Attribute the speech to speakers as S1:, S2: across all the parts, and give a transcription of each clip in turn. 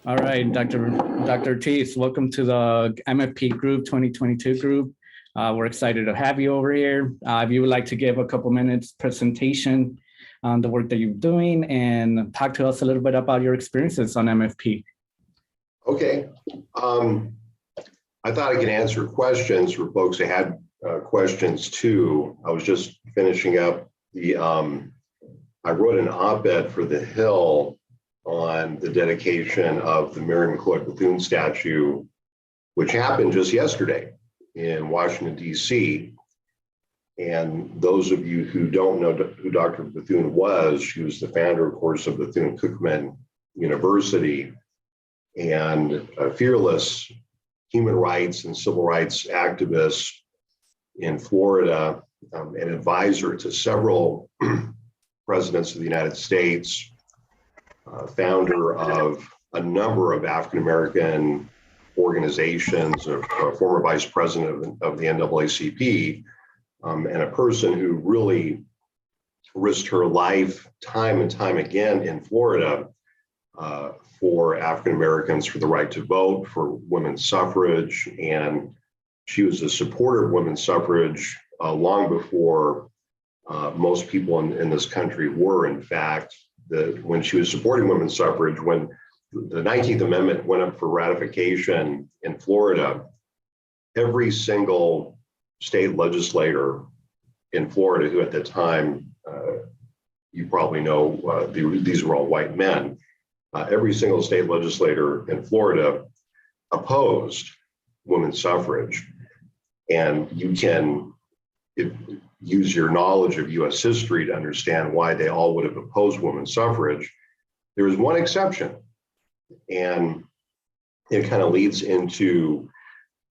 S1: All right, Dr. Ortiz, welcome to the MFP Group 2022 group. We're excited to have you over here. If you would like to give a couple minutes presentation on the work that you're doing and talk to us a little bit about your experiences on MFP.
S2: Okay. I thought I could answer questions for folks that had questions too. I was just finishing up I wrote an op-ed for The Hill on the dedication of the Mary McLeod Bethune statue, which happened just yesterday in Washington, D.C. And those of you who don't know who Dr. Bethune was, she was the founder, of course, of Bethune-Cookman University and a fearless human rights and civil rights activist in Florida, an advisor to several presidents of the United States, founder of a number of African-American organizations, a former vice president of the NAACP, and a person who really risked her life time and time again in Florida for African-Americans, for the right to vote, for women's suffrage. And she was a supporter of women's suffrage long before most people in this country were. In fact, when she was supporting women's suffrage, when the 19th Amendment went up for ratification in Florida, every single state legislator in Florida, who at the time, you probably know, these were all white men, every single state legislator in Florida opposed women's suffrage. And you can use your knowledge of US history to understand why they all would have opposed women's suffrage. There was one exception, and it kind of leads into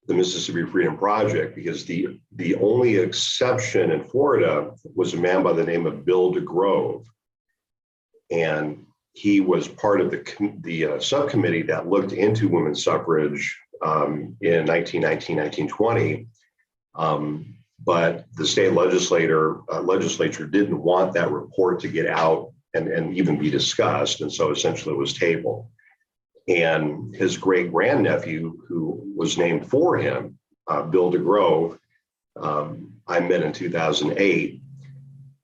S2: the Mississippi Freedom Project, because the only exception in Florida was a man by the name of Bill DeGrove. And he was part of the subcommittee that looked into women's suffrage in 1919, 1920. But the state legislature didn't want that report to get out and even be discussed. And so essentially it was tabled. And his great grandnephew, who was named for him, Bill DeGrove, I met in 2008.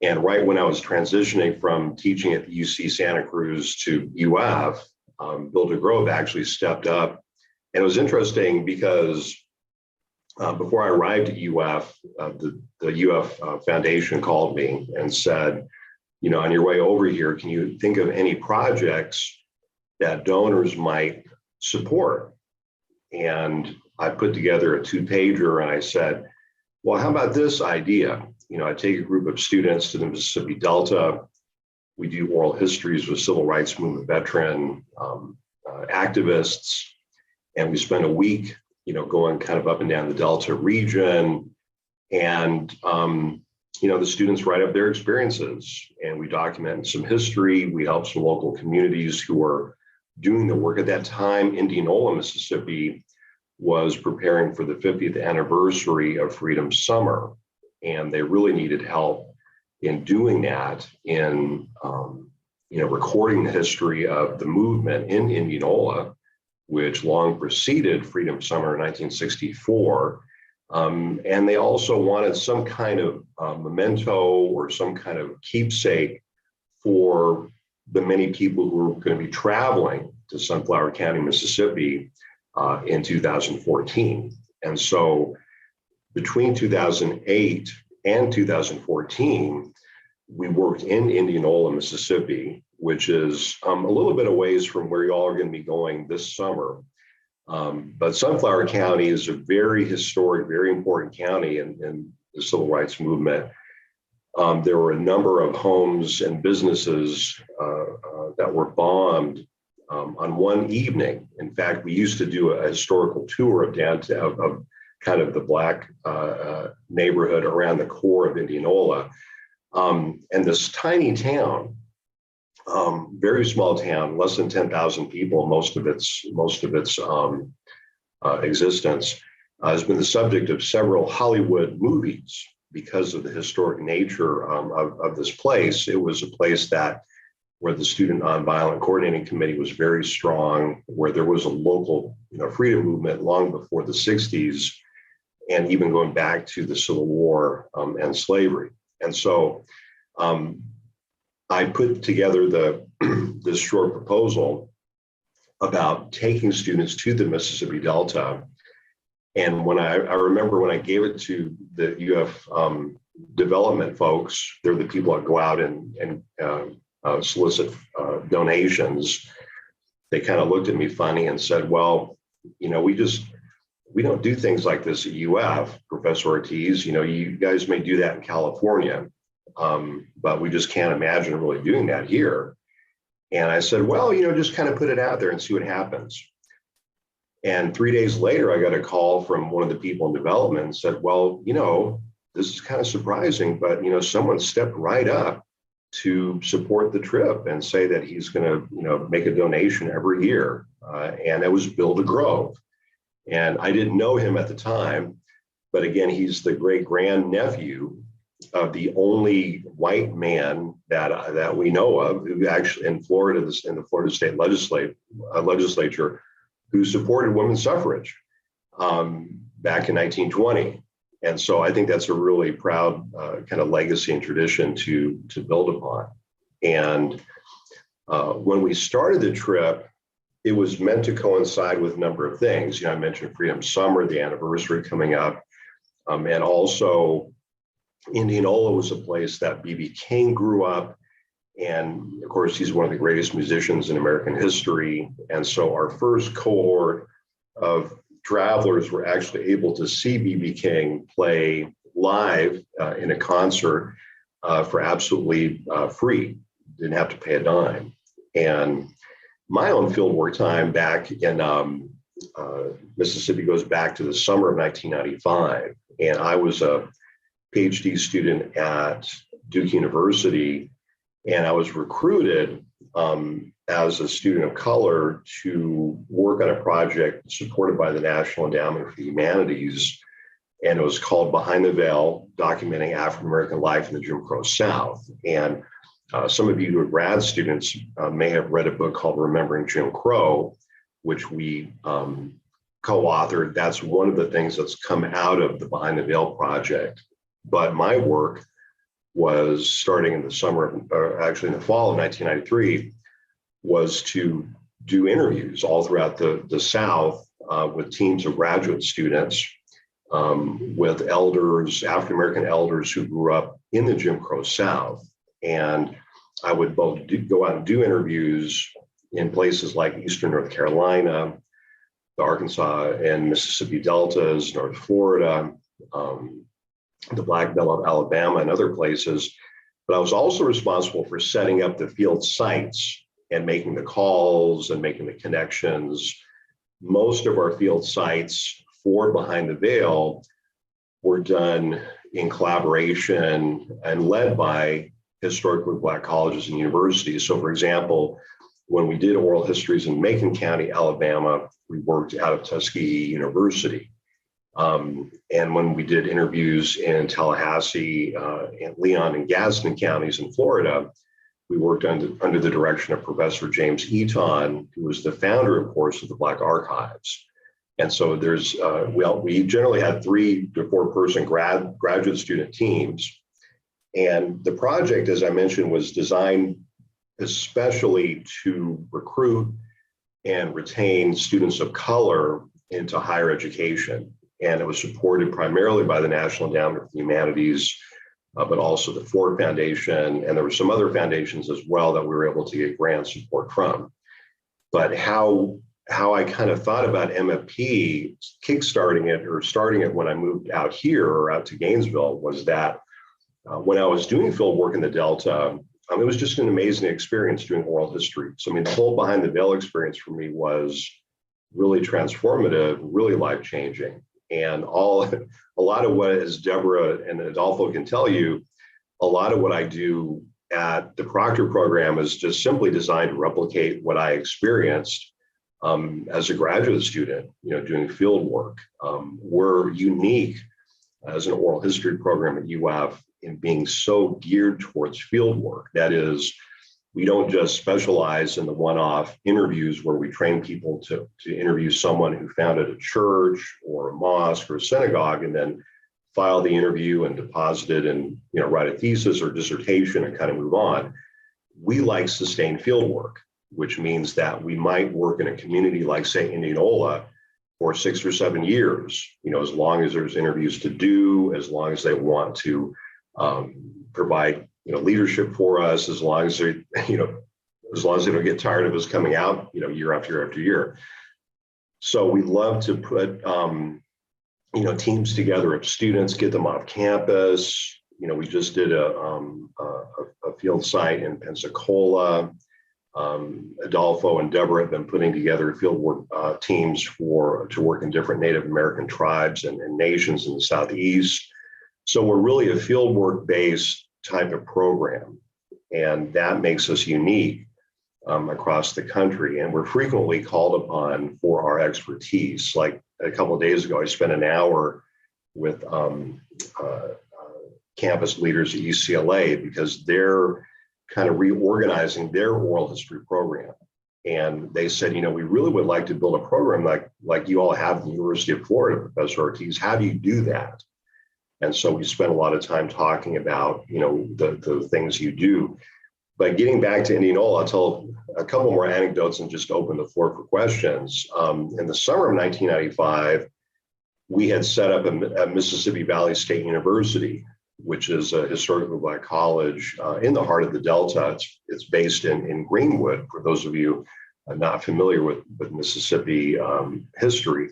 S2: And right when I was transitioning from teaching at the UC Santa Cruz to UF, Bill DeGrove actually stepped up. And it was interesting because before I arrived at UF, the UF Foundation called me and said, on your way over here, can you think of any projects that donors might support? And I put together a 2-pager and I said, well, how about this idea? I take a group of students to the Mississippi Delta. We do oral histories with civil rights movement veteran activists, and we spend a week going kind of up and down the Delta region. And, the students write up their experiences, and we document some history. We help some local communities who are doing the work. At that time, Indianola, Mississippi was preparing for the 50th anniversary of Freedom Summer. And they really needed help in doing that, in, recording the history of the movement in Indianola, which long preceded Freedom Summer in 1964. And they also wanted some kind of memento or some kind of keepsake for the many people who were going to be traveling to Sunflower County, Mississippi in 2014. And so between 2008 and 2014, we worked in Indianola, Mississippi, which is a little bit of ways from where you all are going to be going this summer. But Sunflower County is a very historic, very important county in the civil rights movement. There were a number of homes and businesses that were bombed on one evening. In fact, we used to do a historical tour of downtown, of kind of the Black neighborhood around the core of Indianola. And this tiny town, very small town, less than 10,000 people, most of its existence, has been the subject of several Hollywood movies because of the historic nature of this place. It was a place that where the Student Nonviolent Coordinating Committee was very strong, where there was a local freedom movement long before the 60s, and even going back to the Civil War and slavery. And so I put together this short proposal about taking students to the Mississippi Delta. And when I remember when I gave it to the UF development folks, they're the people that go out and solicit donations. They kind of looked at me funny and said, well, we don't do things like this at UF, Professor Ortiz. You guys may do that in California, but we just can't imagine really doing that here. And I said, well, just kind of put it out there and see what happens. And 3 days later, I got a call from one of the people in development and said, well, this is kind of surprising, but, someone stepped right up to support the trip and say that he's going to, make a donation every year. And that was Bill DeGrove. And I didn't know him at the time, but again, he's the great grandnephew of the only white man that we know of who actually in Florida, in the Florida State legislature, who supported women's suffrage back in 1920. And so I think that's a really proud kind of legacy and tradition to build upon. And when we started the trip, it was meant to coincide with a number of things. I mentioned Freedom Summer, the anniversary coming up, and also Indianola was a place that B.B. King grew up. And of course, he's one of the greatest musicians in American history. And so our first cohort of travelers were actually able to see B.B. King play live in a concert for absolutely free. Didn't have to pay a dime. And my own fieldwork time back in Mississippi goes back to the summer of 1995. And I was a PhD student at Duke University, and I was recruited as a student of color to work on a project supported by the National Endowment for the Humanities. And it was called Behind the Veil, Documenting African American Life in the Jim Crow South. And some of you who are grad students may have read a book called Remembering Jim Crow, which we co-authored. That's one of the things that's come out of the Behind the Veil project. But my work was starting in the summer, or actually in the fall of 1993, was to do interviews all throughout the South with teams of graduate students, with elders, African-American elders who grew up in the Jim Crow South. And I would both go out and do interviews in places like Eastern North Carolina, the Arkansas and Mississippi Deltas, North Florida, the Black Belt of Alabama, and other places. But I was also responsible for setting up the field sites and making the calls and making the connections. Most of our field sites for Behind the Veil were done in collaboration and led by historically Black colleges and universities. So for example, when we did oral histories in Macon County, Alabama, we worked out of Tuskegee University. And when we did interviews in Tallahassee, and Leon and Gadsden counties in Florida, we worked under the direction of Professor James Eaton, who was the founder, of course, of the Black Archives. And so there's, we generally had 3 to 4 person graduate student teams. And the project, as I mentioned, was designed especially to recruit and retain students of color into higher education. And it was supported primarily by the National Endowment for the Humanities, but also the Ford Foundation. And there were some other foundations as well that we were able to get grant support from. But how I kind of thought about MFP kickstarting it or starting it when I moved out here or out to Gainesville was that when I was doing field work in the Delta, it was just an amazing experience doing oral history. So I mean, the whole Behind the Veil experience for me was really transformative, really life-changing. And a lot of what, as Deborah and Adolfo can tell you, a lot of what I do at the Proctor program is just simply designed to replicate what I experienced as a graduate student, doing field work. We're unique as an oral history program at UF in being so geared towards field work. That is, we don't just specialize in the one-off interviews where we train people to interview someone who founded a church or a mosque or a synagogue and then file the interview and deposit it and write a thesis or dissertation and kind of move on. We like sustained field work, which means that we might work in a community like, say, Indianola for 6 or 7 years, as long as there's interviews to do, as long as they want to provide leadership for us, as long as they, as long as they don't get tired of us coming out, year after year after year. So we love to put, teams together of students, get them off campus. We just did a field site in Pensacola. Adolfo and Deborah have been putting together field work teams to work in different Native American tribes and nations in the Southeast. So we're really a field work based type of program, and that makes us unique across the country. And we're frequently called upon for our expertise. Like a couple of days ago, I spent an hour with campus leaders at UCLA because they're kind of reorganizing their oral history program. And they said, we really would like to build a program like you all have at the University of Florida, Professor Ortiz. How do you do that? And so we spent a lot of time talking about, the things you do. But getting back to Indianola, I'll tell a couple more anecdotes and just open the floor for questions. In the summer of 1995, we had set up a Mississippi Valley State University, which is a historically Black college in the heart of the Delta. It's based in Greenwood, for those of you not familiar with Mississippi history.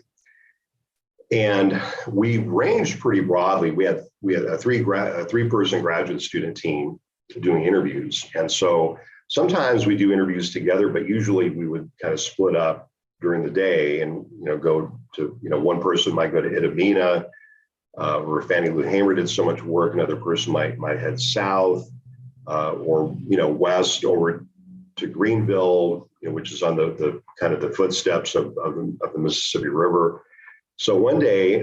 S2: And we ranged pretty broadly. We had a three-person graduate student team doing interviews. And so sometimes we do interviews together, but usually we would kind of split up during the day and go to, one person might go to Itabena, where Fannie Lou Hamer did so much work. Another person might head south or west over to Greenville, which is on the kind of the footsteps of the Mississippi River. So one day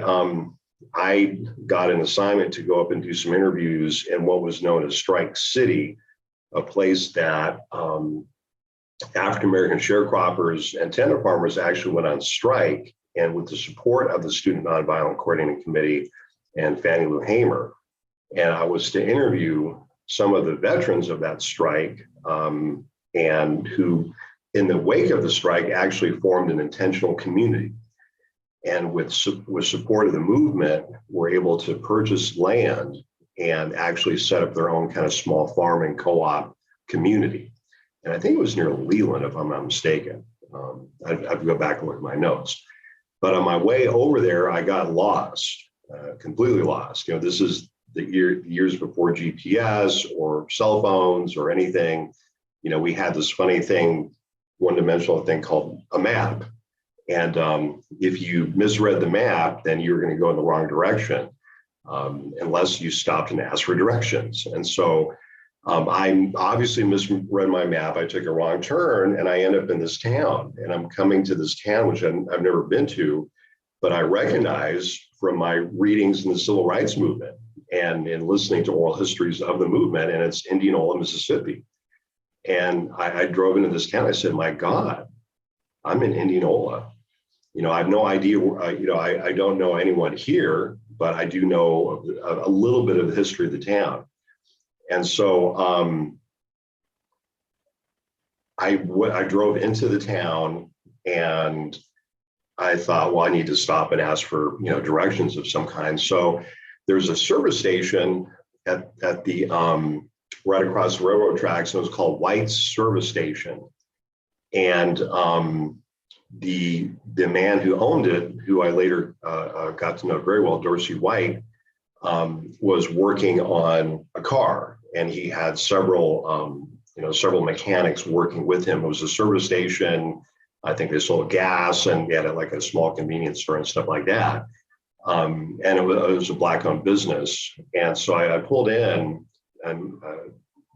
S2: I got an assignment to go up and do some interviews in what was known as Strike City, a place that African American sharecroppers and tenant farmers actually went on strike. And with the support of the Student Nonviolent Coordinating Committee and Fannie Lou Hamer, and I was to interview some of the veterans of that strike and who, in the wake of the strike, actually formed an intentional community. And with support of the movement, were able to purchase land and actually set up their own kind of small farming co-op community. And I think it was near Leland, if I'm not mistaken. I have to go back and look at my notes. But on my way over there, I got lost, completely lost. This is the years before GPS or cell phones or anything. We had this funny thing, one-dimensional thing called a map. And if you misread the map, then you're going to go in the wrong direction unless you stopped and asked for directions. And so I obviously misread my map. I took a wrong turn and I end up in this town. And I'm coming to this town, which I've never been to, but I recognize from my readings in the civil rights movement and in listening to oral histories of the movement, and it's Indianola, Mississippi. And I drove into this town. I said, my God, I'm in Indianola. I have no idea, I don't know anyone here, but I do know a little bit of the history of the town. And so I drove into the town and I thought, well, I need to stop and ask for, directions of some kind. So there's a service station at the, right across the railroad tracks, and it was called White's Service Station. And the man who owned it, who I later got to know very well, Dorsey White, was working on a car, and he had several mechanics working with him. It was a service station. I think they sold gas, and they had like a small convenience store and stuff like that. And it was a Black-owned business. And so I pulled in and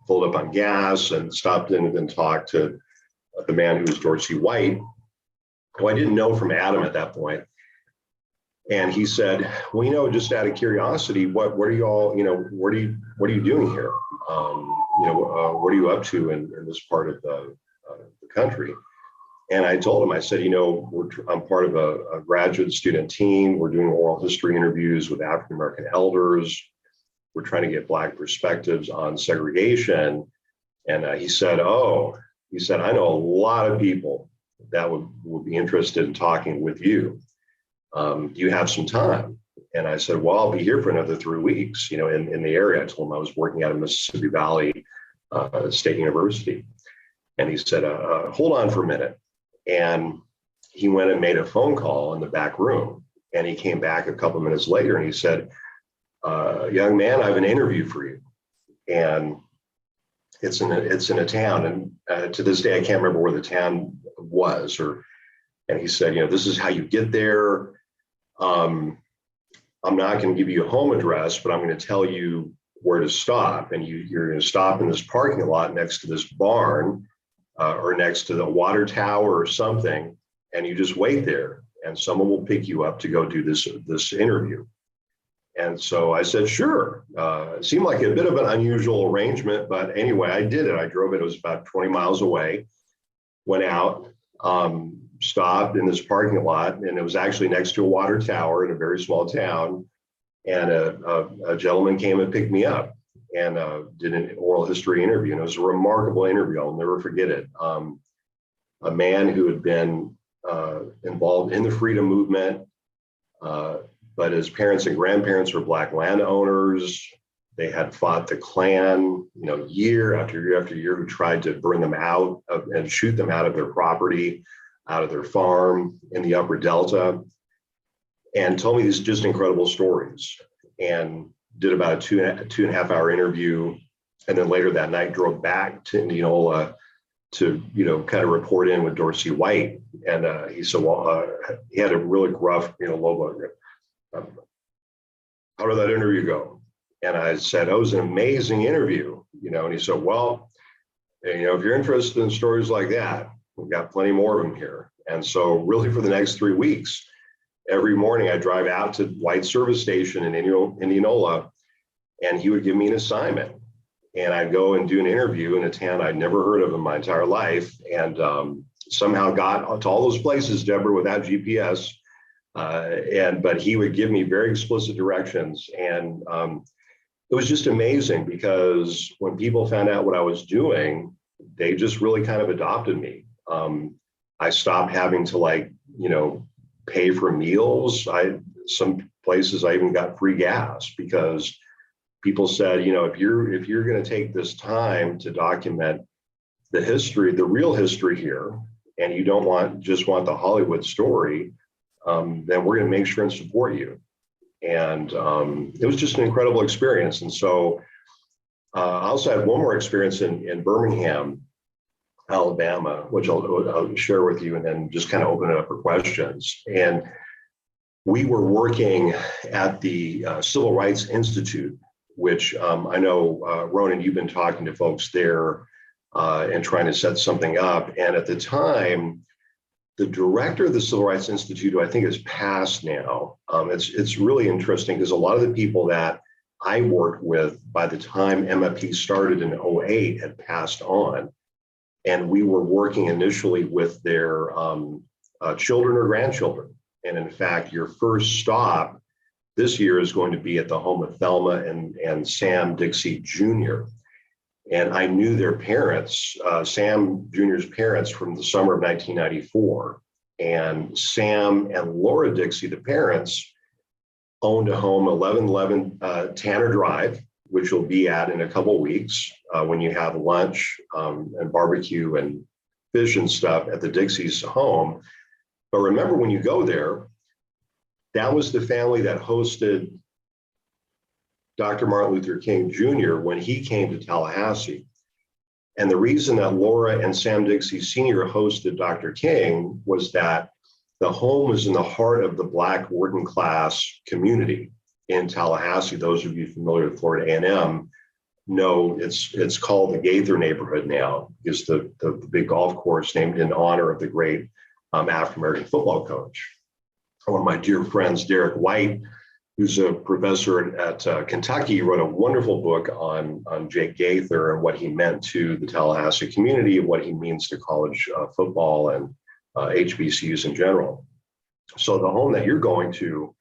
S2: pulled up on gas and stopped in and then talked to the man who was Dorsey White, who I didn't know from Adam at that point. And he said, well, just out of curiosity, what are you all, what are you doing here? what are you up to in this part of the country? And I told him, I said, I'm part of a graduate student team. We're doing oral history interviews with African-American elders. We're trying to get Black perspectives on segregation. And he said, I know a lot of people that would be interested in talking with you. Do you have some time? And I said, well, I'll be here for another 3 weeks, in the area. I told him I was working out of Mississippi Valley State University. And he said, hold on for a minute. And he went and made a phone call in the back room. And he came back a couple of minutes later and he said, young man, I have an interview for you. And it's in a town. And to this day, I can't remember where the town was. And he said, this is how you get there. I'm not going to give you a home address, but I'm going to tell you where to stop. And you're going to stop in this parking lot next to this barn or next to the water tower or something. And you just wait there and someone will pick you up to go do this interview. And so I said, sure. It seemed like a bit of an unusual arrangement, but anyway, I did it. I drove it. It was about 20 miles away, went out, stopped in this parking lot, and it was actually next to a water tower in a very small town. And a gentleman came and picked me up and did an oral history interview. And it was a remarkable interview. I'll never forget it. A man who had been involved in the freedom movement, but his parents and grandparents were Black landowners. They had fought the Klan, year after year after year, who tried to burn them out and shoot them out of their property, out of their farm in the Upper Delta, and told me these just incredible stories. And did about a two and a half hour interview, and then later that night drove back to Indianola to kind of report in with Dorsey White. And he said, well, he had a really gruff, low blood. How did that interview go? And I said, it was an amazing interview, and he said, well, if you're interested in stories like that, we've got plenty more of them here. And so really for the next 3 weeks, every morning I drive out to White Service Station in Indianola, and he would give me an assignment. And I'd go and do an interview in a town I'd never heard of in my entire life, and somehow got to all those places, Deborah, without GPS. But he would give me very explicit directions. And it was just amazing because when people found out what I was doing, they just really kind of adopted me. I stopped having to pay for meals. Some places I even got free gas because people said, if you're going to take this time to document the history, the real history here, and you don't just want the Hollywood story, then we're going to make sure and support you. And it was just an incredible experience. And so I also had one more experience in Birmingham, Alabama, which I'll share with you and then just kind of open it up for questions. And we were working at the Civil Rights Institute, which I know, Ronan, you've been talking to folks there and trying to set something up. And at the time, the director of the Civil Rights Institute, who I think has passed now, it's really interesting because a lot of the people that I worked with by the time MFP started in 2008 had passed on. And we were working initially with their children or grandchildren. And in fact, your first stop this year is going to be at the home of Thelma and Sam Dixie Jr. And I knew their parents, Sam Jr.'s parents, from the summer of 1994. And Sam and Laura Dixie, the parents, owned a home, 1111 Tanner Drive, which we'll be at in a couple of weeks when you have lunch and barbecue and fish and stuff at the Dixie's home. But remember, when you go there, that was the family that hosted Dr. Martin Luther King Jr. when he came to Tallahassee. And the reason that Laura and Sam Dixie Sr. hosted Dr. King was that the home was in the heart of the Black working class community in Tallahassee. Those of you familiar with Florida A&M know it's called the Gaither neighborhood now, because the big golf course named in honor of the great African-American football coach. One of my dear friends, Derek White, who's a professor at Kentucky, wrote a wonderful book on Jake Gaither and what he meant to the Tallahassee community, what he means to college football and HBCUs in general. So the home that you're going to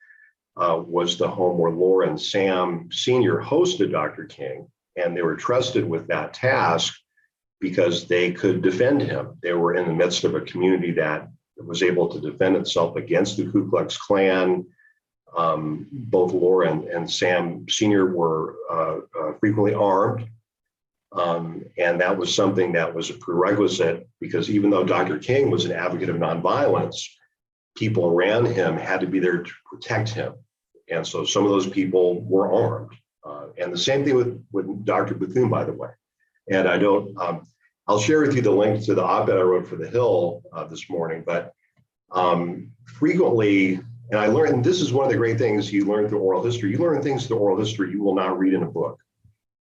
S2: was the home where Laura and Sam Sr. hosted Dr. King, and they were trusted with that task because they could defend him. They were in the midst of a community that was able to defend itself against the Ku Klux Klan. Both Laura and Sam Sr. were frequently armed. And that was something that was a prerequisite, because even though Dr. King was an advocate of nonviolence, people around him had to be there to protect him. And so some of those people were armed. And the same thing with Dr. Bethune, by the way. And I'll share with you the link to the op-ed I wrote for The Hill this morning, but frequently, and I learned, and this is one of the great things you learn through oral history, you learn things through oral history you will not read in a book.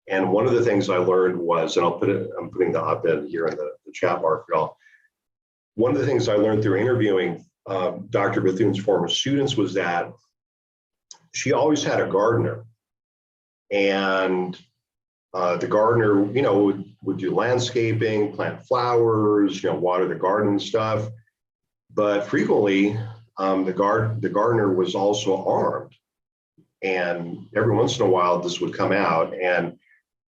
S2: And one of the things I learned was, and I'm putting the op-ed here in the chat bar for y'all. One of the things I learned through interviewing Dr. Bethune's former students was that she always had a gardener. And the gardener, would do landscaping, plant flowers, water the garden and stuff. But frequently, the gardener was also armed. And every once in a while, this would come out. And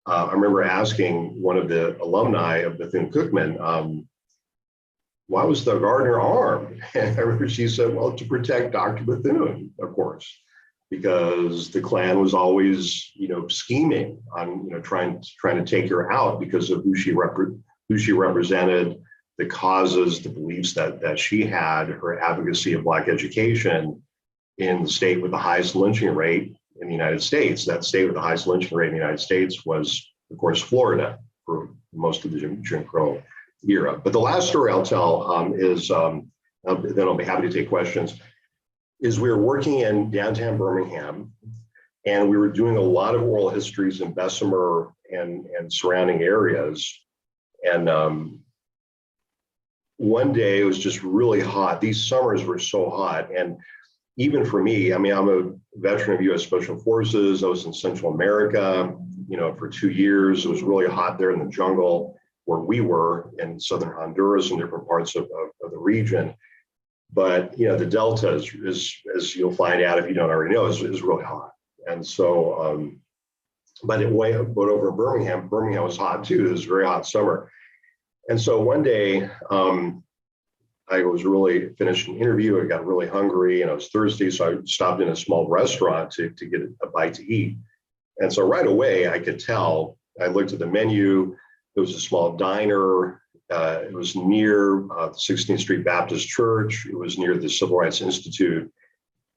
S2: I remember asking one of the alumni of Bethune-Cookman, why was the gardener armed? And I remember she said, well, to protect Dr. Bethune, of course, because the Klan was always, scheming on, trying to take her out because of who she represented, the causes, the beliefs that she had, her advocacy of Black education in the state with the highest lynching rate in the United States. That state with the highest lynching rate in the United States was, of course, Florida for most of the Jim Crow era. But the last story I'll tell is, then I'll be happy to take questions, is we were working in downtown Birmingham, and we were doing a lot of oral histories in Bessemer and surrounding areas. And one day it was just really hot. These summers were so hot. And even for me, I'm a veteran of U.S. Special Forces. I was in Central America, for 2 years. It was really hot there in the jungle where we were in southern Honduras and different parts of the region. But, the Delta is, as you'll find out if you don't already know, is really hot. And so, but over in Birmingham was hot too. It was a very hot summer. And so one day, I was really finished an interview. I got really hungry, and it was Thursday, so I stopped in a small restaurant to get a bite to eat. And so right away, I could tell. I looked at the menu. It was a small diner. It was near the 16th Street Baptist Church. It was near the Civil Rights Institute.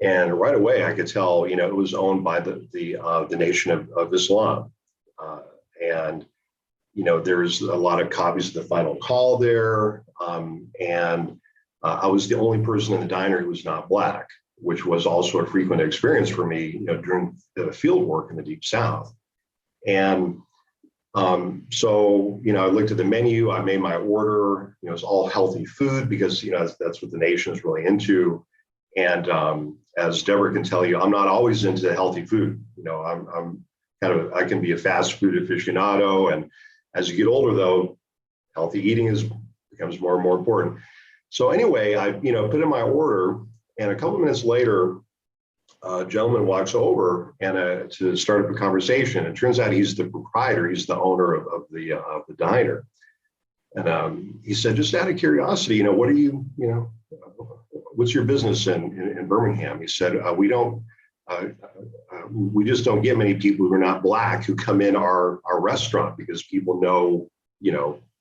S2: And right away, I could tell, it was owned by the Nation of Islam. And there's a lot of copies of The Final Call there. And I was the only person in the diner who was not Black, which was also a frequent experience for me, during the field work in the Deep South. And so, I looked at the menu, I made my order, it was all healthy food because, that's what the nation is really into. And as Deborah can tell you, I'm not always into healthy food. I'm I can be a fast food aficionado. And as you get older, though, healthy eating becomes more and more important. So anyway, I, put in my order, and a couple of minutes later, a gentleman walks over and to start up a conversation. It turns out he's the proprietor, he's the owner of the diner. And he said, just out of curiosity, what are you, what's your business in Birmingham? He said, we just don't get many people who are not Black who come in our restaurant, because people know,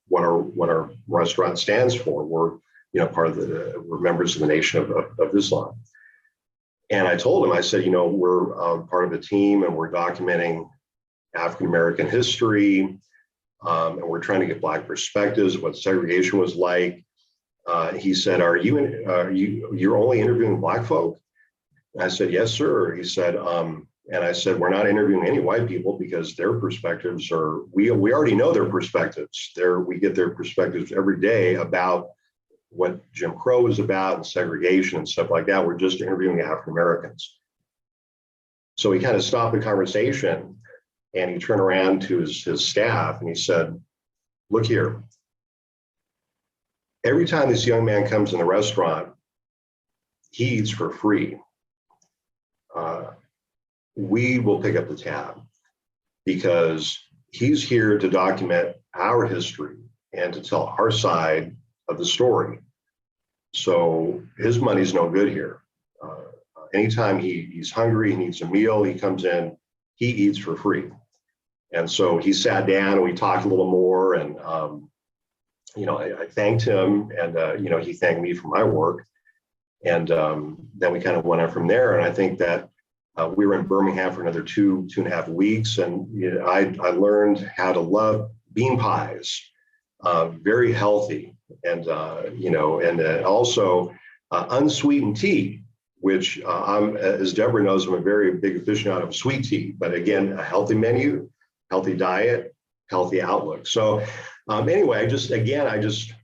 S2: what our restaurant stands for. We're, we're members of the Nation of Islam. And I told him, I said, we're part of a team, and we're documenting African-American history, and we're trying to get Black perspectives, what segregation was like. He said, you're only interviewing Black folk? And I said, yes, sir. He said, and I said, we're not interviewing any white people because their perspectives we already know their perspectives. We get their perspectives every day about what Jim Crow is about and segregation and stuff like that. We're just interviewing African Americans. So he kind of stopped the conversation and he turned around to his staff and he said, look here, every time this young man comes in the restaurant, he eats for free. We will pick up the tab because he's here to document our history and to tell our side of the story. So his money's no good here. Anytime he's hungry, he needs a meal, he comes in, he eats for free. And so he sat down and we talked a little more and, I thanked him and, he thanked me for my work. And then we kind of went on from there. And I think that we were in Birmingham for another 2.5 weeks. And I learned how to love bean pies, very healthy. And, also unsweetened tea, which I'm, as Deborah knows, I'm a very big aficionado of sweet tea. But again, a healthy menu, healthy diet, healthy outlook. So anyway, I just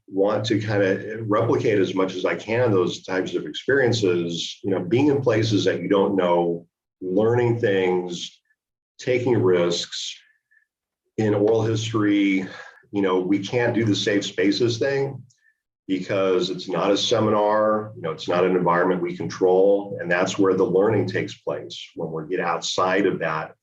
S2: want to kind of replicate as much as I can those types of experiences, being in places that you don't know, learning things, taking risks. In oral history, we can't do the safe spaces thing because it's not a seminar, it's not an environment we control. And that's where the learning takes place when we get outside of that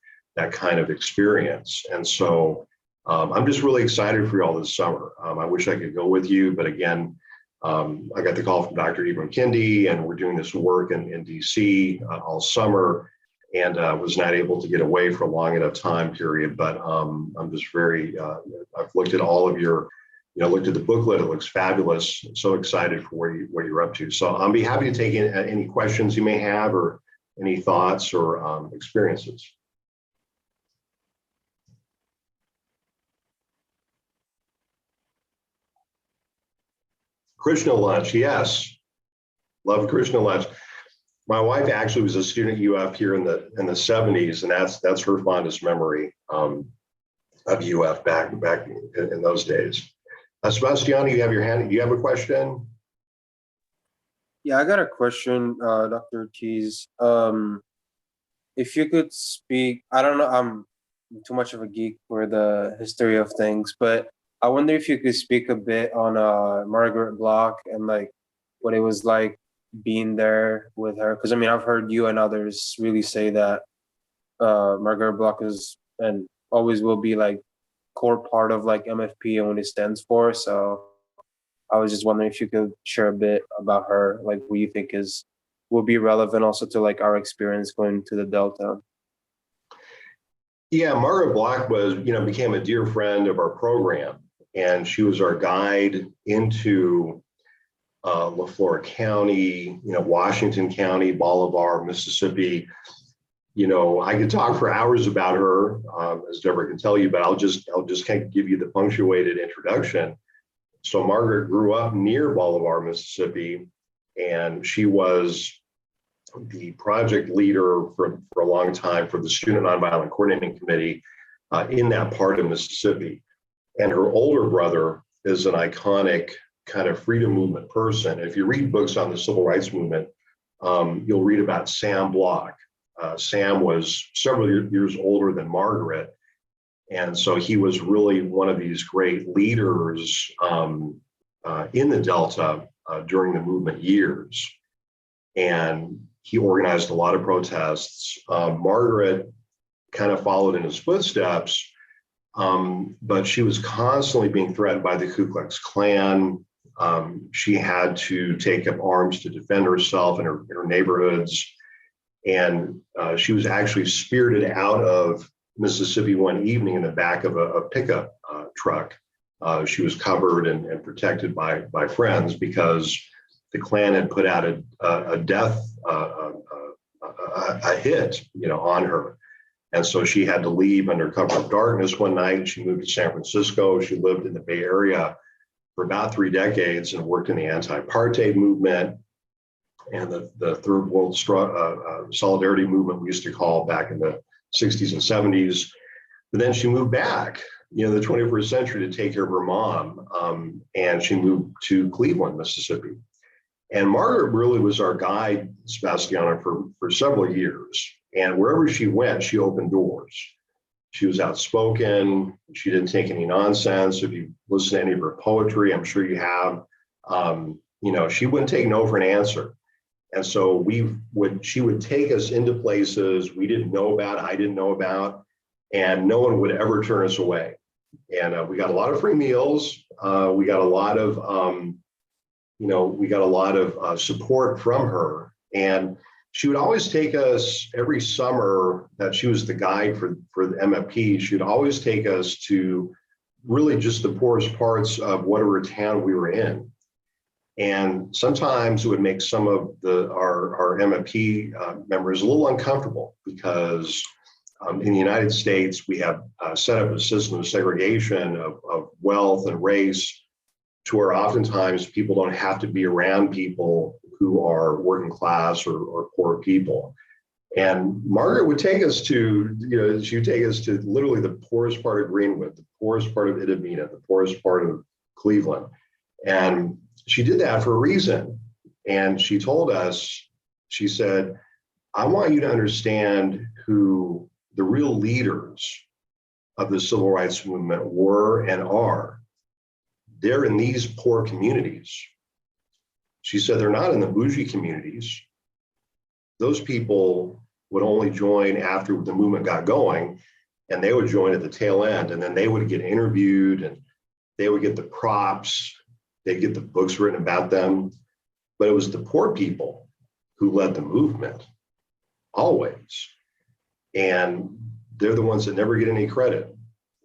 S2: kind of experience. And so I'm just really excited for you all this summer. I wish I could go with you, but again, I got the call from Dr. Ibram Kendi, and we're doing this work in DC all summer, and was not able to get away for a long enough time period. But I'm just very, I've looked at all of your, looked at the booklet. It looks fabulous. I'm so excited for what you're up to. So I'll be happy to take any questions you may have or any thoughts or experiences. Krishna lunch, yes. Love Krishna lunch. My wife actually was a student at UF here in the 70s, and that's her fondest memory of UF back in those days. Sebastiano, you have your hand. Do you have a question?
S3: Yeah, I got a question, Dr. Ortiz. If you could speak, I don't know, I'm too much of a geek for the history of things, but I wonder if you could speak a bit on Margaret Black and like what it was like being there with her. Because I've heard you and others really say that Margaret Black is and always will be like core part of like MFP and what it stands for. So I was just wondering if you could share a bit about her, like what you think will be relevant also to like our experience going to the Delta.
S2: Yeah, Margaret Black became a dear friend of our program, and she was our guide into LaFleur County, Washington County, Bolivar, Mississippi. I could talk for hours about her, as Deborah can tell you, but I'll just kind of give you the punctuated introduction. So Margaret grew up near Bolivar, Mississippi, and she was the project leader for a long time for the Student Nonviolent Coordinating Committee in that part of Mississippi. And her older brother is an iconic kind of freedom movement person. If you read books on the civil rights movement, you'll read about Sam Block. Sam was several years older than Margaret. And so he was really one of these great leaders in the Delta during the movement years. And he organized a lot of protests. Margaret kind of followed in his footsteps, but she was constantly being threatened by the Ku Klux Klan. She had to take up arms to defend herself in her neighborhoods. And she was actually spirited out of Mississippi one evening in the back of a pickup truck. She was covered and protected by friends because the Klan had put out a death hit, on her. And so she had to leave under cover of darkness one night. She moved to San Francisco. She lived in the Bay Area for about 3 decades and worked in the anti-apartheid movement and the Third World Solidarity movement we used to call back in the 60s and 70s. But then she moved back, the 21st century to take care of her mom. And she moved to Cleveland, Mississippi. And Margaret really was our guide, Sebastiano, for several years. And wherever she went, she opened doors. She was outspoken. She didn't take any nonsense. If you listen to any of her poetry, I'm sure you have, she wouldn't take no for an answer. And so she would take us into places we didn't know about, I didn't know about, and no one would ever turn us away. And we got a lot of free meals. We got a lot of, support from her. And she would always take us every summer that she was the guide for the MFP. She would always take us to really just the poorest parts of whatever town we were in. And sometimes it would make some of our MFP members a little uncomfortable because in the United States, we have set up a system of segregation of wealth and race to where oftentimes people don't have to be around people who are working class or poor people. And Margaret would take us to, she would take us to literally the poorest part of Greenwood, the poorest part of Idabina, the poorest part of Cleveland. And she did that for a reason. And she told us, she said, I want you to understand who the real leaders of the civil rights movement were and are. They're in these poor communities. She said they're not in the bougie communities. Those people would only join after the movement got going, and they would join at the tail end, and then they would get interviewed and they would get the props, they'd get the books written about them. But it was the poor people who led the movement, always. And they're the ones that never get any credit.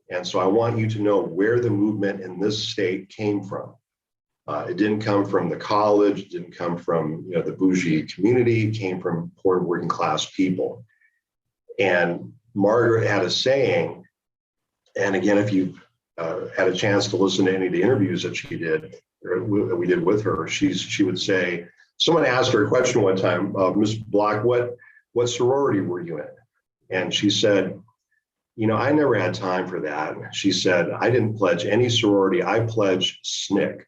S2: And so I want you to know where the movement in this state came from. It didn't come from the college, it didn't come from the bougie community, it came from poor working class people. And Margaret had a saying, and again, if you've had a chance to listen to any of the interviews that she did, or we did with her, she would say, someone asked her a question one time, Ms. Black, what sorority were you in? And she said, I never had time for that. She said, I didn't pledge any sorority, I pledged SNCC,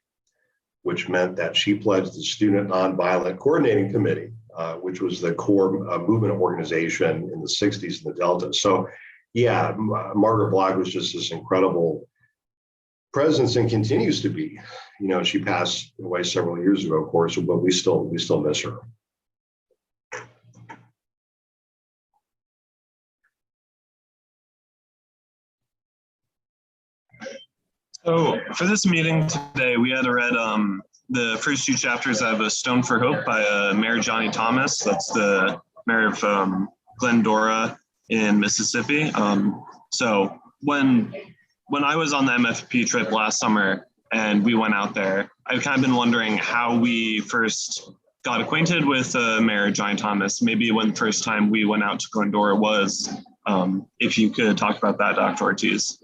S2: which meant that she pledged the Student Nonviolent Coordinating Committee, which was the core movement organization in the 60s in the Delta. So yeah, Margaret Black was just this incredible presence and continues to be. She passed away several years ago, of course, but we still miss her.
S4: So for this meeting today, we had read the first two chapters of A Stone for Hope by Mayor Johnny Thomas. That's the mayor of Glendora in Mississippi. So when I was on the MFP trip last summer and we went out there, I've kind of been wondering how we first got acquainted with Mayor Johnny Thomas, maybe when the first time we went out to Glendora was. If you could talk about that, Dr. Ortiz.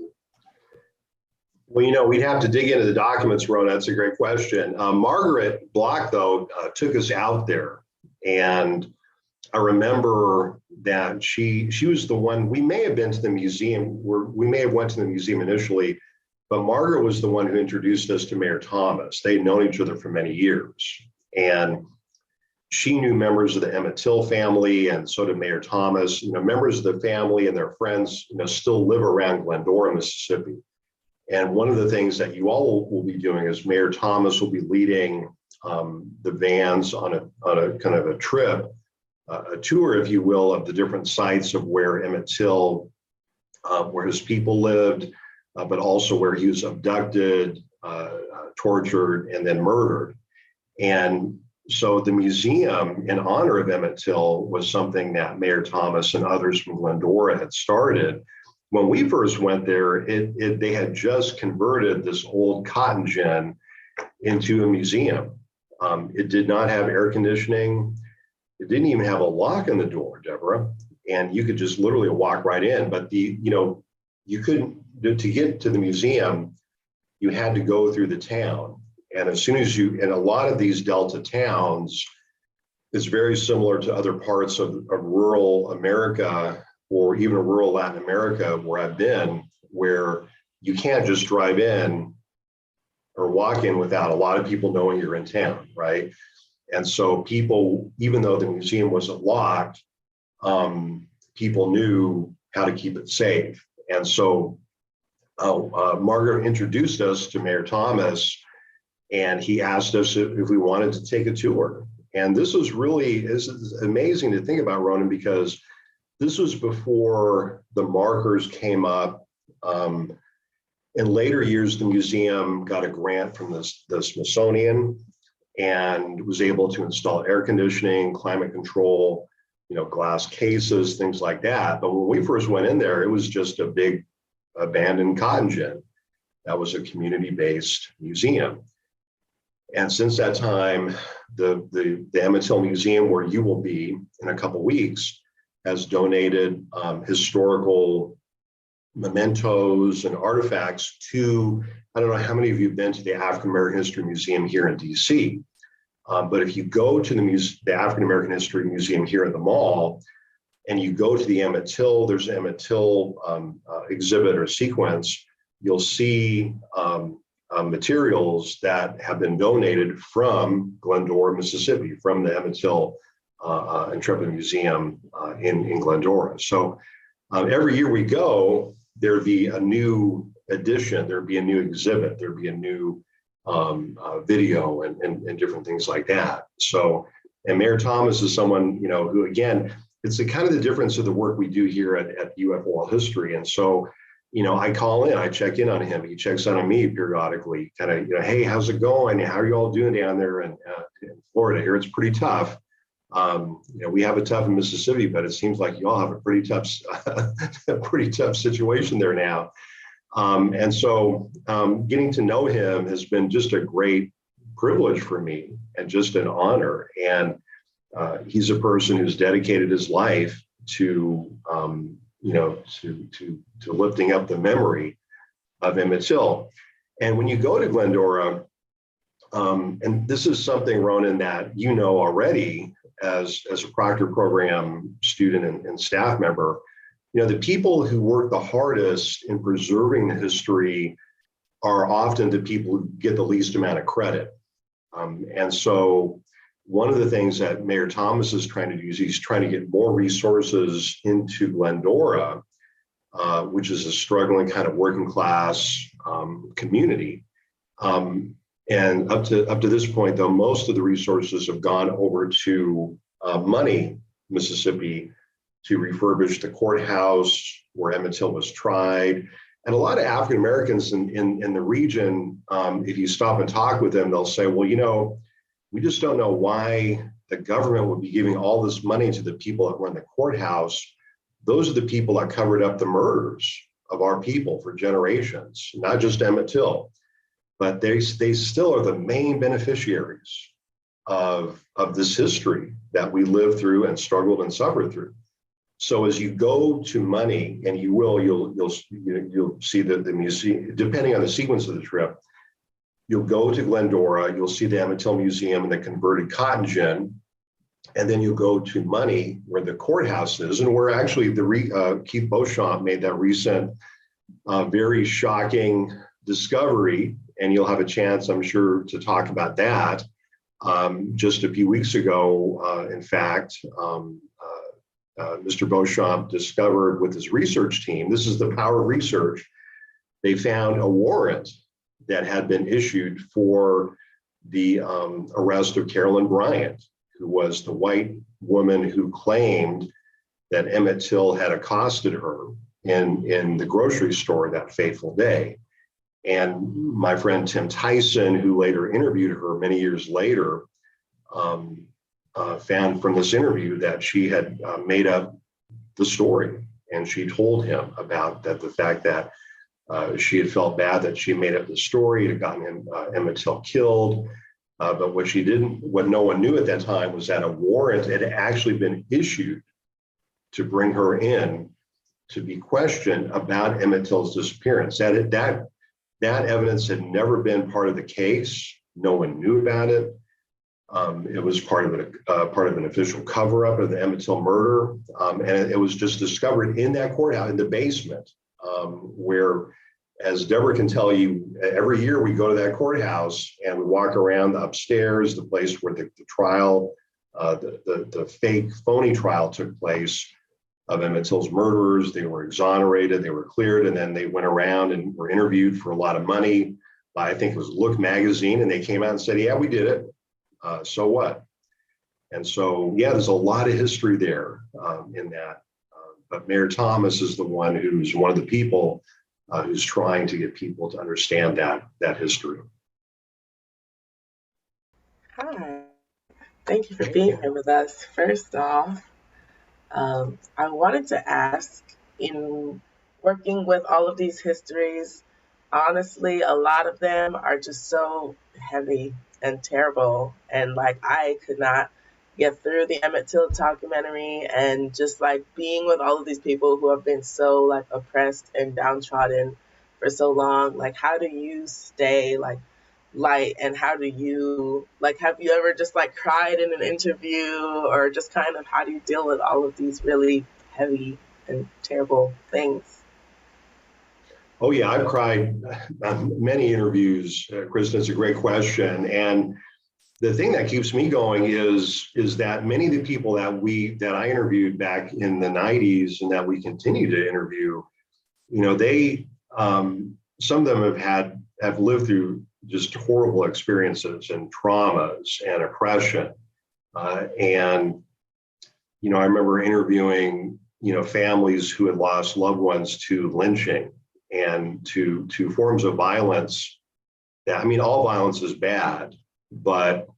S2: Well, we'd have to dig into the documents, Ron. That's a great question. Margaret Black, though, took us out there. And I remember that she was the one, we may have been to the museum, we may have went to the museum initially, but Margaret was the one who introduced us to Mayor Thomas. They'd known each other for many years. And she knew members of the Emmett Till family, and so did Mayor Thomas. Members of the family and their friends, still live around Glendora, Mississippi. And one of the things that you all will be doing is Mayor Thomas will be leading the vans on a kind of a trip, a tour, if you will, of the different sites of where Emmett Till, where his people lived, but also where he was abducted, tortured, and then murdered. And so the museum in honor of Emmett Till was something that Mayor Thomas and others from Glendora had started. When we first went there, they had just converted this old cotton gin into a museum. It did not have air conditioning. It didn't even have a lock on the door, Deborah, and you could just literally walk right in. But you couldn't, to get to the museum, you had to go through the town. And as soon as in a lot of these Delta towns, it's very similar to other parts of rural America, or even rural Latin America where I've been, where you can't just drive in or walk in without a lot of people knowing you're in town, right? And so people, even though the museum wasn't locked, people knew how to keep it safe. And so Margaret introduced us to Mayor Thomas, and he asked us if we wanted to take a tour. And this is amazing to think about, Ronan, because this was before the markers came up. In later years, the museum got a grant from the Smithsonian and was able to install air conditioning, climate control, glass cases, things like that. But when we first went in there, it was just a big abandoned cotton gin. That was a community-based museum. And since that time, the Emmett Till Museum, where you will be in a couple weeks, has donated historical mementos and artifacts to, I don't know how many of you have been to the African American History Museum here in DC, but if you go to the African American History Museum here in the mall, and you go to the Emmett Till, there's an Emmett Till exhibit or sequence, you'll see materials that have been donated from Glendora, Mississippi, from the Emmett Till Intrepid Museum in Glendora. So every year we go, there'd be a new edition, there'd be a new exhibit, there'd be a new video and different things like that. So, and Mayor Thomas is someone, who, again, it's the kind of the difference of the work we do here at UF Oral History. And so, I call in, I check in on him, he checks in on me periodically, kind of, hey, how's it going? How are you all doing down there in Florida? Here it's pretty tough. We have it tough in Mississippi, but it seems like you all have a pretty tough situation there now. And so getting to know him has been just a great privilege for me and just an honor. And he's a person who's dedicated his life to lifting up the memory of Emmett Till. And when you go to Glendora, and this is something, Ronan, that already as a Proctor program student and staff member, the people who work the hardest in preserving the history are often the people who get the least amount of credit. And so one of the things that Mayor Thomas is trying to do is he's trying to get more resources into Glendora, which is a struggling kind of working class community. And up to this point, though, most of the resources have gone over to Money, Mississippi, to refurbish the courthouse where Emmett Till was tried. And a lot of African Americans in the region, if you stop and talk with them, they'll say, well, we just don't know why the government would be giving all this money to the people that run the courthouse. Those are the people that covered up the murders of our people for generations, not just Emmett Till, but they still are the main beneficiaries of this history that we lived through and struggled and suffered through. So as you go to Money, and you'll see the museum, depending on the sequence of the trip, you'll go to Glendora, you'll see the Emmett Till Museum and the converted cotton gin, and then you'll go to Money, where the courthouse is, and where actually Keith Beauchamp made that recent, very shocking discovery, and you'll have a chance, I'm sure, to talk about that. Just a few weeks ago, in fact, Mr. Beauchamp discovered with his research team, this is the power of research, they found a warrant that had been issued for the arrest of Carolyn Bryant, who was the white woman who claimed that Emmett Till had accosted her in the grocery store that fateful day. And my friend Tim Tyson, who later interviewed her many years later, found from this interview that she had made up the story. And she told him about that, the fact that she had felt bad that she made up the story, it had gotten Emmett Till killed. But what no one knew at that time was that a warrant had actually been issued to bring her in to be questioned about Emmett Till's disappearance. That evidence had never been part of the case. No one knew about it. It was part of an official cover-up of the Emmett Till murder, and it was just discovered in that courthouse, in the basement, where, as Deborah can tell you, every year we go to that courthouse and we walk around the upstairs, the place where the trial, the fake phony trial took place. of Emmett Till's murderers. They were exonerated, they were cleared, and then they went around and were interviewed for a lot of money by, I think it was Look magazine, and they came out and said, yeah, we did it. So what? And so, yeah, there's a lot of history there in that. But Mayor Thomas is the one who's one of the people who's trying to get people to understand that history.
S5: Hi, thank you for being here with us. First off, I wanted to ask, in working with all of these histories, honestly, a lot of them are just so heavy and terrible. And like, I could not get through the Emmett Till documentary, and just like being with all of these people who have been so like oppressed and downtrodden for so long. Like, how do you stay like light, and how do you like, have you ever just like cried in an interview, or just kind of how do you deal with all of these really heavy and terrible things?
S2: Oh yeah, I've cried on many interviews, Kristen. It's a great question, and the thing that keeps me going is that many of the people that I interviewed back in the 90s and that we continue to interview, you know, they some of them have lived through just horrible experiences and traumas and oppression, and you know, I remember interviewing, you know, families who had lost loved ones to lynching and to forms of violence. That, I mean, all violence is bad, but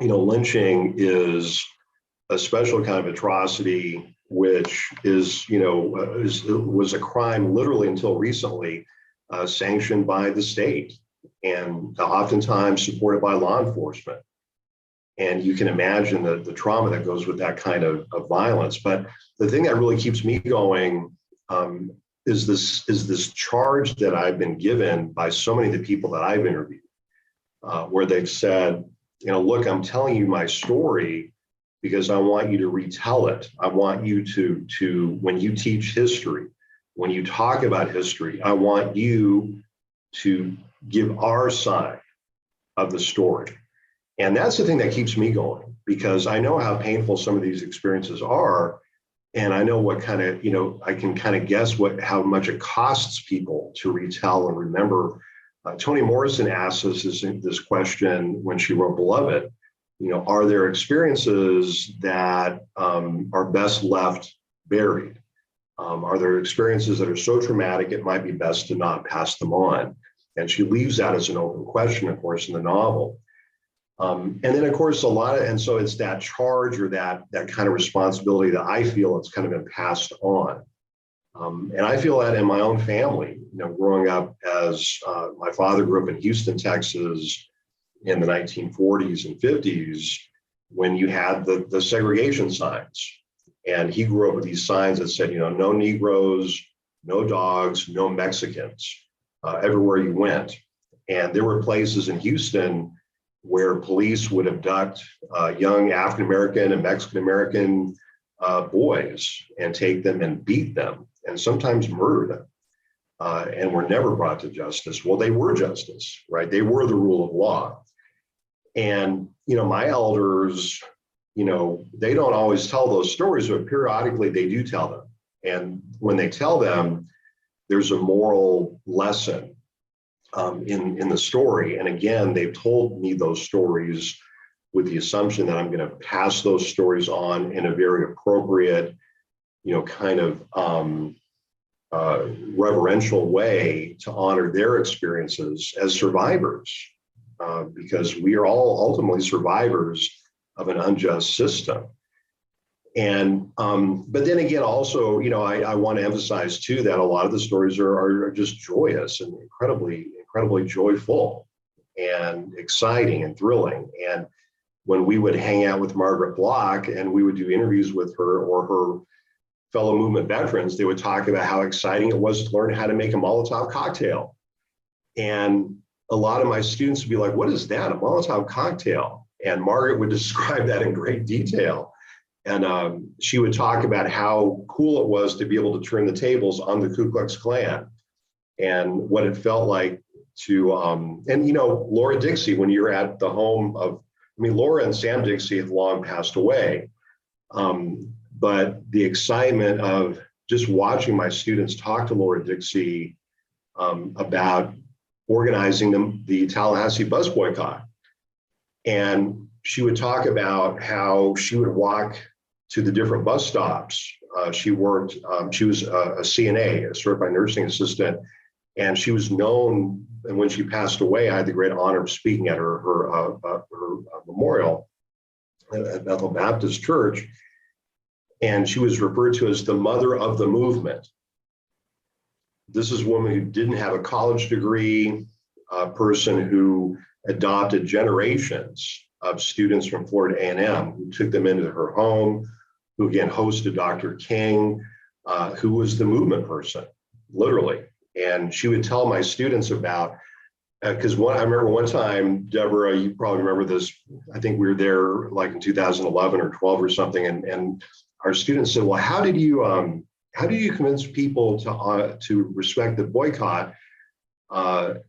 S2: you know, lynching is a special kind of atrocity, which is, you know, was a crime literally until recently, sanctioned by the state and oftentimes supported by law enforcement. And you can imagine the trauma that goes with that kind of violence. But the thing that really keeps me going is this charge that I've been given by so many of the people that I've interviewed, where they've said, you know, look, I'm telling you my story because I want you to retell it. I want you to when you teach history, when you talk about history, I want you to give our side of the story. And that's the thing that keeps me going, because I know how painful some of these experiences are. And I know what kind of, you know, I can kind of guess how much it costs people to retell and remember. Toni Morrison asked us this question when she wrote Beloved. You know, are there experiences that are best left buried? Are there experiences that are so traumatic it might be best to not pass them on? And she leaves that as an open question, of course, in the novel. And then, of course, and so it's that charge or that kind of responsibility that I feel it's kind of been passed on. And I feel that in my own family, you know, growing up as my father grew up in Houston, Texas in the 1940s and 50s, when you had the segregation signs. And he grew up with these signs that said, you know, no Negroes, no dogs, no Mexicans, everywhere you went. And there were places in Houston where police would abduct young African-American and Mexican-American boys and take them and beat them and sometimes murder them, and were never brought to justice. Well, they were justice, right? They were the rule of law. And, you know, my elders, you know, they don't always tell those stories, but periodically they do tell them. And when they tell them, there's a moral lesson in the story. And again, they've told me those stories with the assumption that I'm going to pass those stories on in a very appropriate, you know, kind of reverential way to honor their experiences as survivors, because we are all ultimately survivors of an unjust system. And but then again, also, you know, I want to emphasize too that a lot of the stories are just joyous and incredibly joyful and exciting and thrilling. And when we would hang out with Margaret Black and we would do interviews with her or her fellow movement veterans, they would talk about how exciting it was to learn how to make a Molotov cocktail. And a lot of my students would be like, what is that, a Molotov cocktail? And Margaret would describe that in great detail. And she would talk about how cool it was to be able to turn the tables on the Ku Klux Klan and what it felt like to, and, you know, Laura Dixie, when you're at the home of, I mean, Laura and Sam Dixie have long passed away. but the excitement of just watching my students talk to Laura Dixie about organizing the Tallahassee bus boycott. And she would talk about how she would walk to the different bus stops. She was a CNA, a certified nursing assistant, and she was known, and when she passed away, I had the great honor of speaking at her memorial at Bethel Baptist Church. And she was referred to as the mother of the movement. This is a woman who didn't have a college degree, a person who adopted generations of students from Florida A&M, who took them into her home, who again hosted Dr. King, who was the movement person, literally. And she would tell my students about, because I remember one time, Deborah, you probably remember this, I think we were there like in 2011 or 12 or something, and our students said, well, how did you convince people to respect the boycott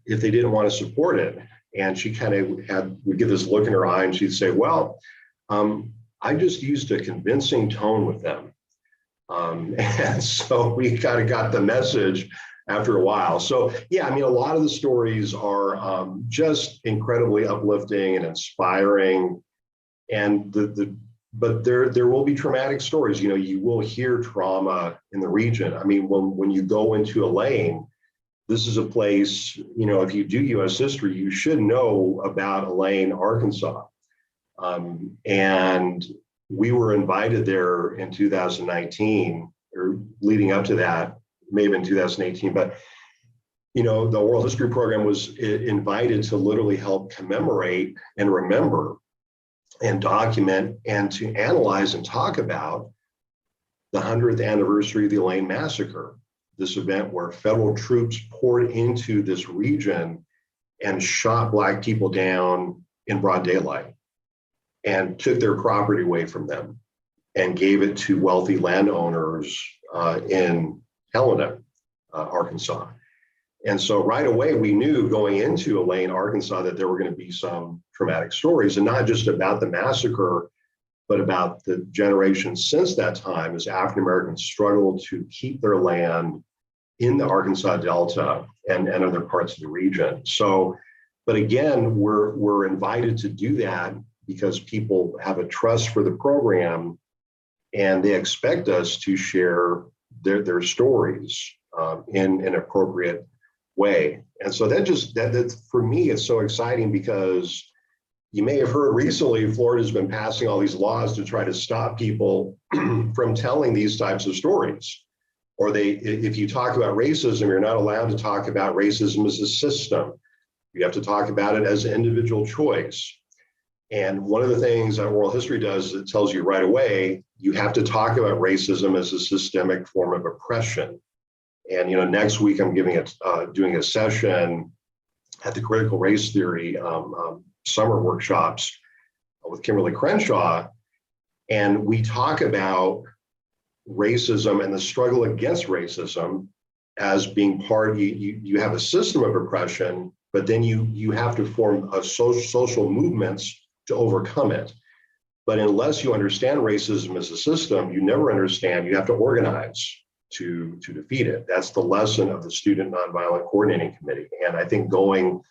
S2: if they didn't want to support it? And she kind of would get this look in her eye, and she'd say, well, I just used a convincing tone with them. And so we kind of got the message after a while. So yeah, I mean, a lot of the stories are just incredibly uplifting and inspiring. And but there will be traumatic stories. You know, you will hear trauma in the region. I mean, when you go into Elaine, this is a place, you know, if you do U.S. history, you should know about Elaine, Arkansas. And we were invited there in 2019, or leading up to that, maybe in 2018. But, you know, the oral history program was invited to literally help commemorate and remember and document and to analyze and talk about the 100th anniversary of the Elaine Massacre, this event where federal troops poured into this region and shot Black people down in broad daylight and took their property away from them and gave it to wealthy landowners in Helena, Arkansas. And so right away, we knew going into Elaine, Arkansas, that there were going to be some traumatic stories, and not just about the massacre, but about the generations since that time as African Americans struggled to keep their land in the Arkansas Delta and other parts of the region. So, but again, we're invited to do that because people have a trust for the program and they expect us to share their stories in an appropriate way. And so that for me, it's so exciting because you may have heard recently, Florida's been passing all these laws to try to stop people from telling these types of stories. Or if you talk about racism, you're not allowed to talk about racism as a system. You have to talk about it as an individual choice. And one of the things that oral history does is it tells you right away, you have to talk about racism as a systemic form of oppression. And you know, next week I'm doing a session at the Critical Race Theory summer workshops with Kimberly Crenshaw, and we talk about racism and the struggle against racism as being part. You have a system of oppression, but then you have to form a social movements to overcome it. But unless you understand racism as a system, you never understand. You have to organize to defeat it. That's the lesson of the Student Nonviolent Coordinating Committee. And I think going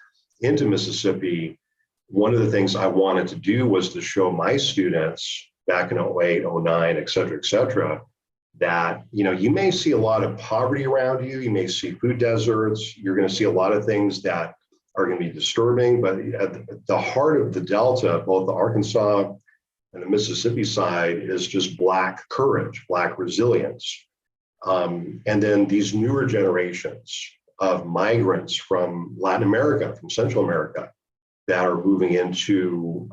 S2: into Mississippi, one of the things I wanted to do was to show my students back in 08, 09, et cetera, that, you know, you may see a lot of poverty around you. You may see food deserts. You're going to see a lot of things that are going to be disturbing. But at the heart of the Delta, both the Arkansas and the Mississippi side, is just Black courage, Black resilience. And then these newer generations of migrants from Latin America, from Central America, that are moving into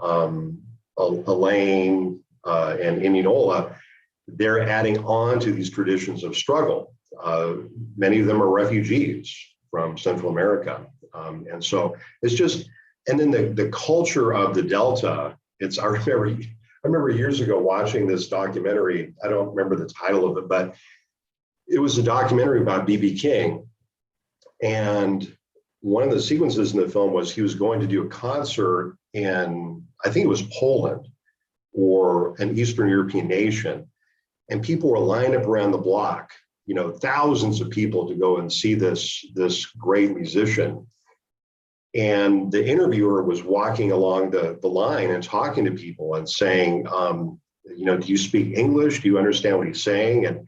S2: Elaine and Indianola, they're adding on to these traditions of struggle. Many of them are refugees from Central America. And so it's just, and then the culture of the Delta, I remember years ago watching this documentary. I don't remember the title of it, but it was a documentary about B.B. King. And one of the sequences in the film was he was going to do a concert in, I think it was Poland or an Eastern European nation. and people were lined up around the block, thousands of people to go and see this great musician. And the interviewer was walking along the line and talking to people and saying, do you speak English? Do you understand what he's saying? And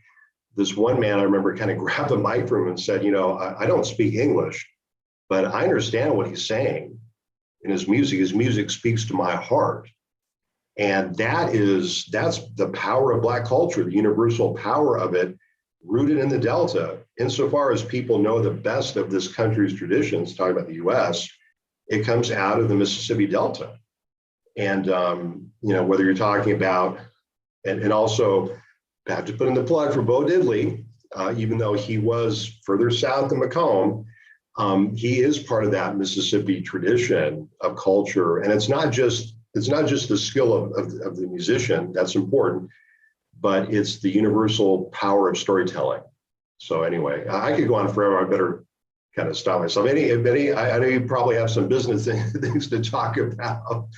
S2: this one man, I remember, kind of grabbed the mic from him and said, I don't speak English, but I understand what he's saying in his music. His music speaks to my heart. And that's the power of Black culture, the universal power of it, rooted in the Delta. Insofar as people know the best of this country's traditions, talking about the US, it comes out of the Mississippi Delta. And, whether you're talking about, and also I have to put in the plug for Bo Diddley, even though he was further south than Macomb, he is part of that Mississippi tradition of culture. And it's not just the skill of the musician that's important, but it's the universal power of storytelling. So anyway, I could go on forever. I better kind of stop myself. I know you probably have some business things to talk about,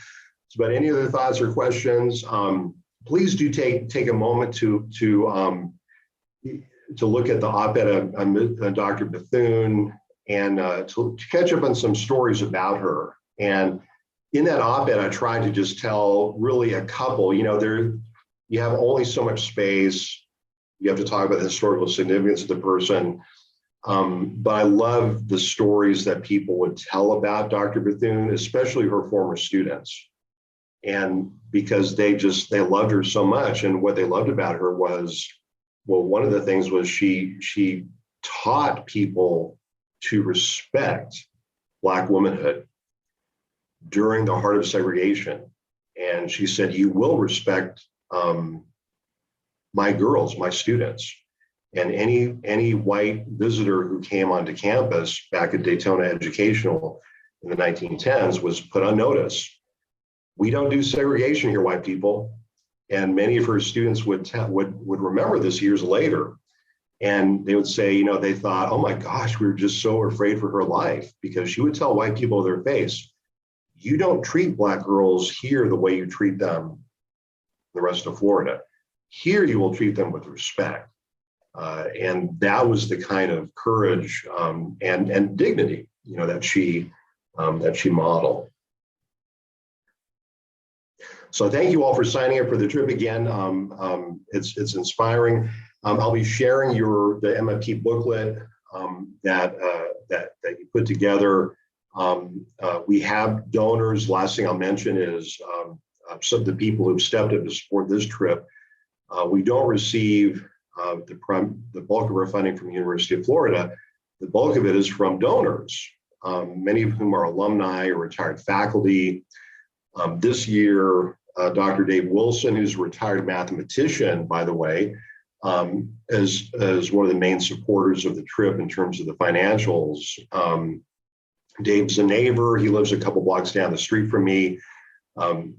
S2: but any other thoughts or questions? Please do take a moment to look at the op-ed on Dr. Bethune and to catch up on some stories about her. And in that op-ed, I tried to just tell really a couple. You have only so much space. You have to talk about the historical significance of the person. But I love the stories that people would tell about Dr. Bethune, especially her former students. And because they loved her so much. And what they loved about her was, well, one of the things was she taught people to respect Black womanhood during the heart of segregation. And she said, you will respect my girls, my students. And any white visitor who came onto campus back at Daytona Educational in the 1910s was put on notice. We don't do segregation here, white people. And many of her students would remember this years later. And they would say, they thought, oh my gosh, we were just so afraid for her life, because she would tell white people to their face, you don't treat Black girls here the way you treat them in the rest of Florida. Here, you will treat them with respect. And that was the kind of courage and dignity, that she modeled. So thank you all for signing up for the trip again. It's inspiring. I'll be sharing the MFP booklet that you put together. We have donors. Last thing I'll mention is some of the people who've stepped up to support this trip. We don't receive the bulk of our funding from the University of Florida. The bulk of it is from donors, many of whom are alumni or retired faculty. This year, Dr. Dave Wilson, who's a retired mathematician, by the way, as one of the main supporters of the trip in terms of the financials. Dave's a neighbor. He lives a couple blocks down the street from me. On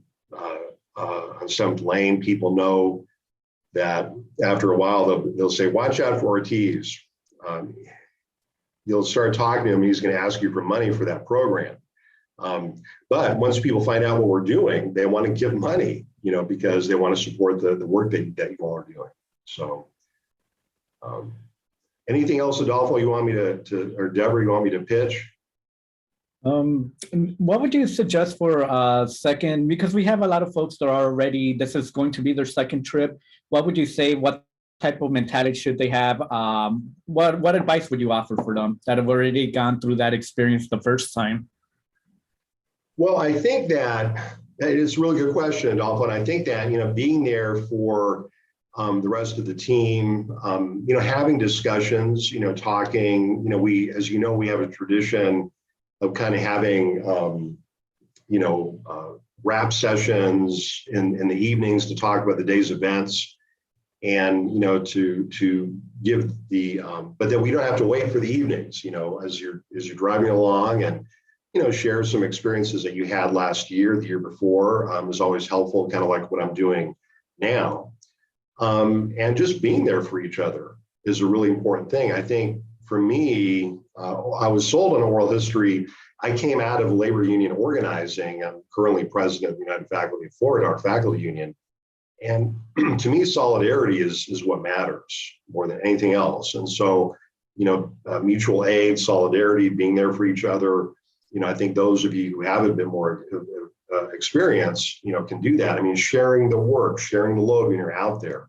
S2: 7th Lane, people know that after a while, they'll say, watch out for Ortiz. You'll start talking to him, he's going to ask you for money for that program. But once people find out what we're doing, they want to give money, because they want to support the work that you all are doing. So anything else, Adolfo, you want me or Deborah, you want me to pitch?
S1: What would you suggest for second, because we have a lot of folks that are already, this is going to be their second trip. What would you say, what type of mentality should they have? What advice would you offer for them that have already gone through that experience the first time?
S2: Well, I think that it's a really good question, Adolfo. And I think that, being there for the rest of the team, having discussions, talking, we, as we have a tradition of kind of having, rap sessions in the evenings to talk about the day's events, and to give the, but then we don't have to wait for the evenings, as you're driving along, and share some experiences that you had last year, the year before, is always helpful, kind of like what I'm doing now, and just being there for each other is a really important thing. I think for me, I was sold on oral history. I came out of labor union organizing. I'm currently president of the United Faculty of Florida, our faculty union. And to me, solidarity is what matters more than anything else. And so, mutual aid, solidarity, being there for each other, I think those of you who have a bit more experience, can do that. I mean, sharing the work, sharing the load when you're out there.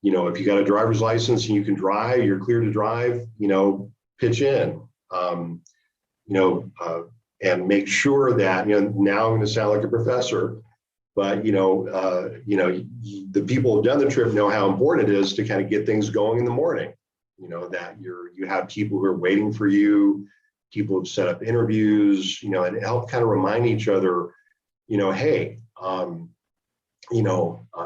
S2: If you got a driver's license and you can drive, you're clear to drive, pitch in, and make sure that, now I'm going to sound like a professor, but, the people who've done the trip know how important it is to kind of get things going in the morning, that you have people who are waiting for you, people who've set up interviews, and help kind of remind each other, hey,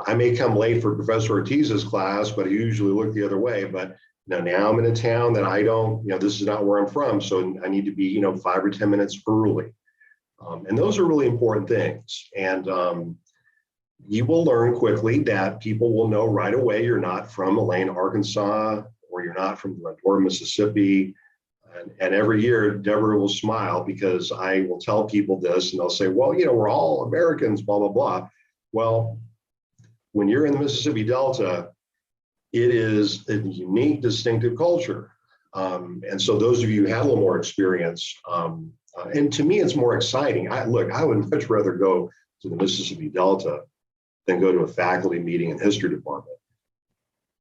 S2: I may come late for Professor Ortiz's class, but I usually look the other way. But now I'm in a town that I don't, this is not where I'm from. So I need to be, 5 or 10 minutes early. And those are really important things. And you will learn quickly that people will know right away you're not from Elaine, Arkansas, or you're not from Glendora, Mississippi. And every year, Deborah will smile because I will tell people this and they'll say, well, we're all Americans, blah, blah, blah. Well, when you're in the Mississippi Delta, it is a unique, distinctive culture. And so those of you who had a little more experience, and to me, it's more exciting. I would much rather go to the Mississippi Delta than go to a faculty meeting in history department.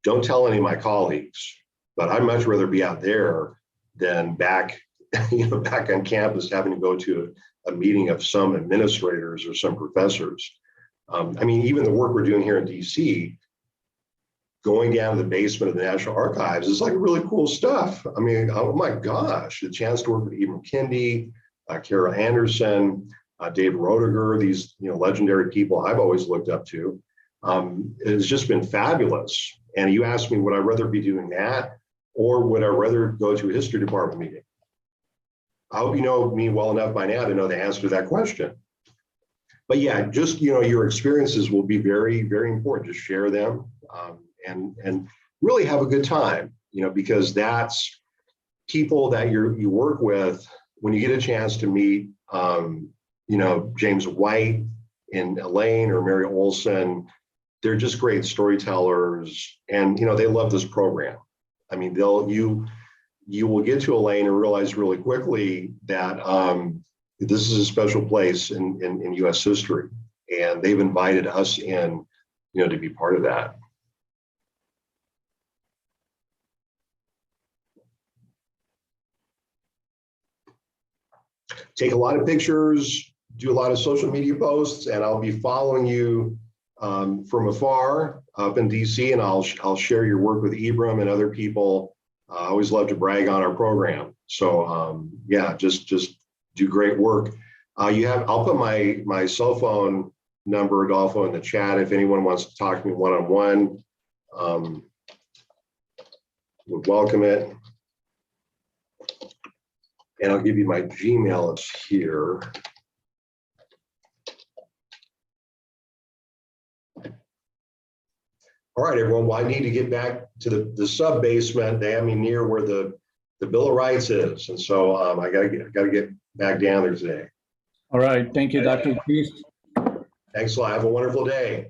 S2: Don't tell any of my colleagues, but I'd much rather be out there than back on campus having to go to a meeting of some administrators or some professors. Even the work we're doing here in DC, going down to the basement of the National Archives is like really cool stuff. Oh my gosh, the chance to work with Ibram Kendi, Kara Anderson, Dave Roediger, these legendary people I've always looked up to. It's just been fabulous. And you asked me, would I rather be doing that or would I rather go to a history department meeting? I hope you know me well enough by now to know the answer to that question. But yeah, just, your experiences will be very, very important. Just share them and really have a good time, because that's people that you work with when you get a chance to meet, James White and Elaine or Mary Olson. They're just great storytellers and, they love this program. You will get to Elaine and realize really quickly that this is a special place in U.S. history, and they've invited us in, to be part of that. Take a lot of pictures, do a lot of social media posts, and I'll be following you from afar up in DC, and I'll share your work with Ibram and other people. I always love to brag on our program. So just do great work. I'll put my cell phone number, Adolfo, in the chat if anyone wants to talk to me one-on-one. Would welcome it. And I'll give you my Gmail. It's here. All right, everyone. Well, I need to get back to the sub basement. They have me near where the Bill of Rights is, and so I gotta get back down there today.
S1: All right. Thank you, Dr. Ortiz.
S2: Thanks a lot. Have a wonderful day.